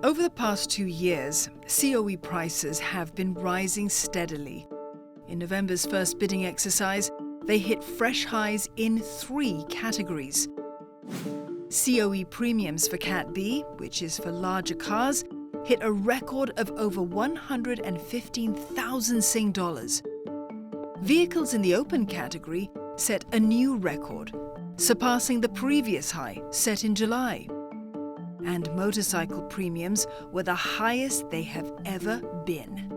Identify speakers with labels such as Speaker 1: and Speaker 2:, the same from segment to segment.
Speaker 1: Over the past 2 years, COE prices have been rising steadily. In November's first bidding exercise, they hit fresh highs in 3 categories. COE premiums for Cat B, which is for larger cars, hit a record of over 115,000 Sing dollars. Vehicles in the open category set a new record, surpassing the previous high set in July. And motorcycle premiums were the highest they have ever been.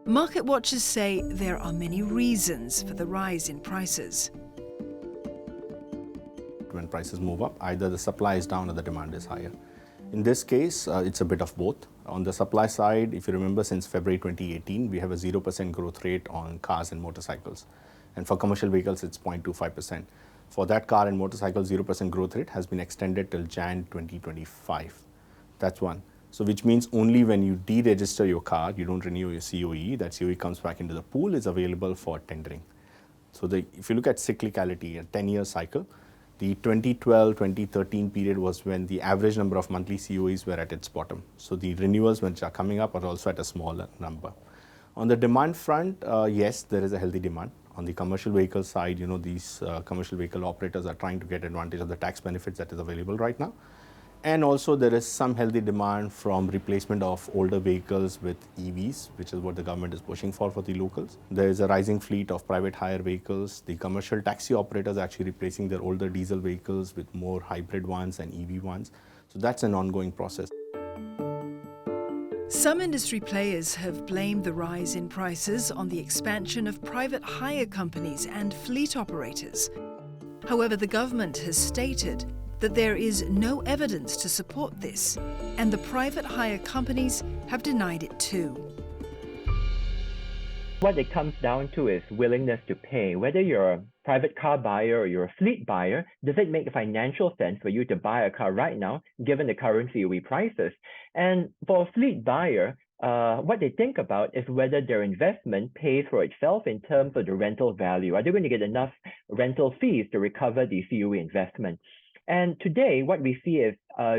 Speaker 1: Market watchers say there are many reasons for the rise in prices.
Speaker 2: When prices move up, either the supply is down or the demand is higher. In this case, it's a bit of both. On the supply side, if you remember, since February 2018, we have a 0% growth rate on cars and motorcycles. And for commercial vehicles, it's 0.25%. For that car and motorcycle, 0% growth rate has been extended till Jan 2025. That's one. So which means only when you deregister your car, you don't renew your COE, that COE comes back into the pool, is available for tendering. So if you look at cyclicality, a 10-year cycle, the 2012-2013 period was when the average number of monthly COEs were at its bottom. So the renewals which are coming up are also at a smaller number. On the demand front, yes, there is a healthy demand. On the commercial vehicle side, these commercial vehicle operators are trying to get advantage of the tax benefits that is available right now. And also there is some healthy demand from replacement of older vehicles with EVs, which is what the government is pushing for the locals. There is a rising fleet of private hire vehicles. The commercial taxi operators are actually replacing their older diesel vehicles with more hybrid ones and EV ones. So that's an ongoing process.
Speaker 1: Some industry players have blamed the rise in prices on the expansion of private hire companies and fleet operators. However, the government has stated that there is no evidence to support this, and the private hire companies have denied it too.
Speaker 3: What it comes down to is willingness to pay. Whether you're a private car buyer or you're a fleet buyer, does it make financial sense for you to buy a car right now, given the current COE prices? And for a fleet buyer, what they think about is whether their investment pays for itself in terms of the rental value. Are they going to get enough rental fees to recover the COE investment? And today, what we see is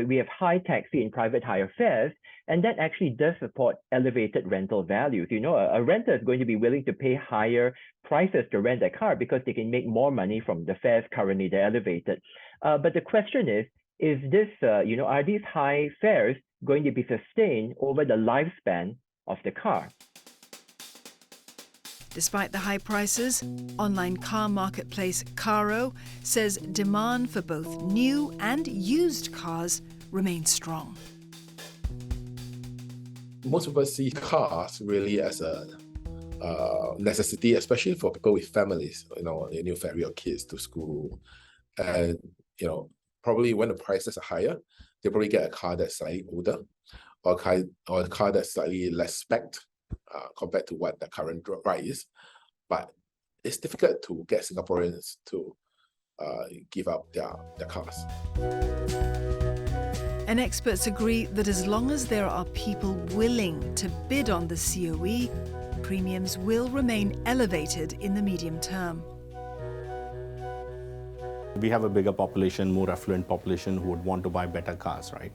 Speaker 3: we have high taxi and private hire fares, and that actually does support elevated rental values. A renter is going to be willing to pay higher prices to rent a car because they can make more money from the fares currently they're elevated. But the question is this, are these high fares going to be sustained over the lifespan of the car?
Speaker 1: Despite the high prices, online car marketplace Caro says demand for both new and used cars remains strong.
Speaker 4: Most people see cars really as a necessity, especially for people with families. They need to ferry your kids to school, and probably when the prices are higher, they probably get a car that's slightly older, or a car that's slightly less spec'd compared to what the current price is. But it's difficult to get Singaporeans to give up their cars.
Speaker 1: And experts agree that as long as there are people willing to bid on the COE, premiums will remain elevated in the medium term.
Speaker 2: We have a bigger population, more affluent population who would want to buy better cars, right?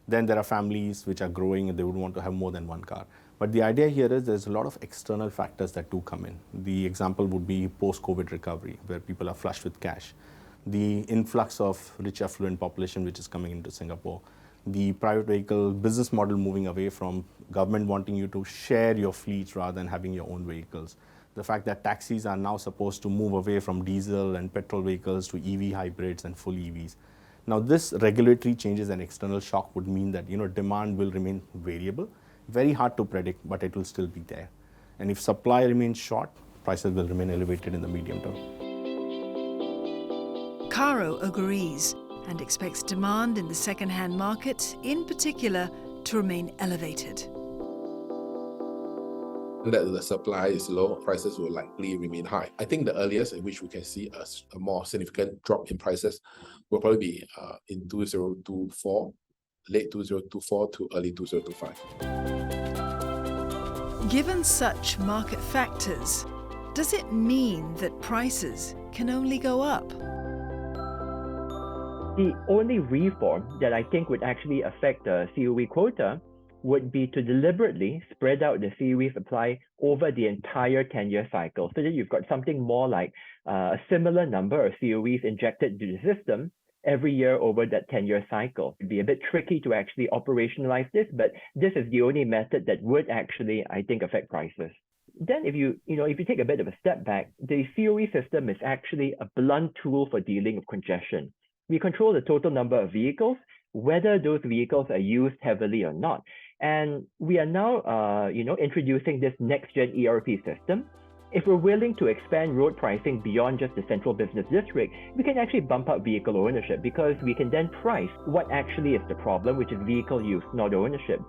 Speaker 2: Then there are families which are growing and they would want to have more than one car. But the idea here is there's a lot of external factors that do come in. The example would be post-COVID recovery, where people are flushed with cash. The influx of rich affluent population which is coming into Singapore. The private vehicle business model moving away from government wanting you to share your fleets rather than having your own vehicles. The fact that taxis are now supposed to move away from diesel and petrol vehicles to EV hybrids and full EVs. Now this regulatory changes and external shock would mean that demand will remain variable. Very hard to predict, but it will still be there. And if supply remains short, prices will remain elevated in the medium term.
Speaker 1: Caro agrees and expects demand in the second-hand market, in particular, to remain elevated.
Speaker 4: That the supply is low, prices will likely remain high. I think the earliest in which we can see a more significant drop in prices will probably be in 2024, late 2024 to early 2025.
Speaker 1: Given such market factors, does it mean that prices can only go up?
Speaker 3: The only reform that I think would actually affect the COE quota would be to deliberately spread out the COE supply over the entire 10-year cycle, so that you've got something more like a similar number of COEs injected into the system every year over that 10-year cycle. It'd be a bit tricky to actually operationalize this, but this is the only method that would actually, I think, affect prices. Then if you take a bit of a step back, the COE system is actually a blunt tool for dealing with congestion. We control the total number of vehicles, whether those vehicles are used heavily or not. And we are now, introducing this next-gen ERP system. If we're willing to expand road pricing beyond just the central business district, we can actually bump up vehicle ownership, because we can then price what actually is the problem, which is vehicle use, not ownership.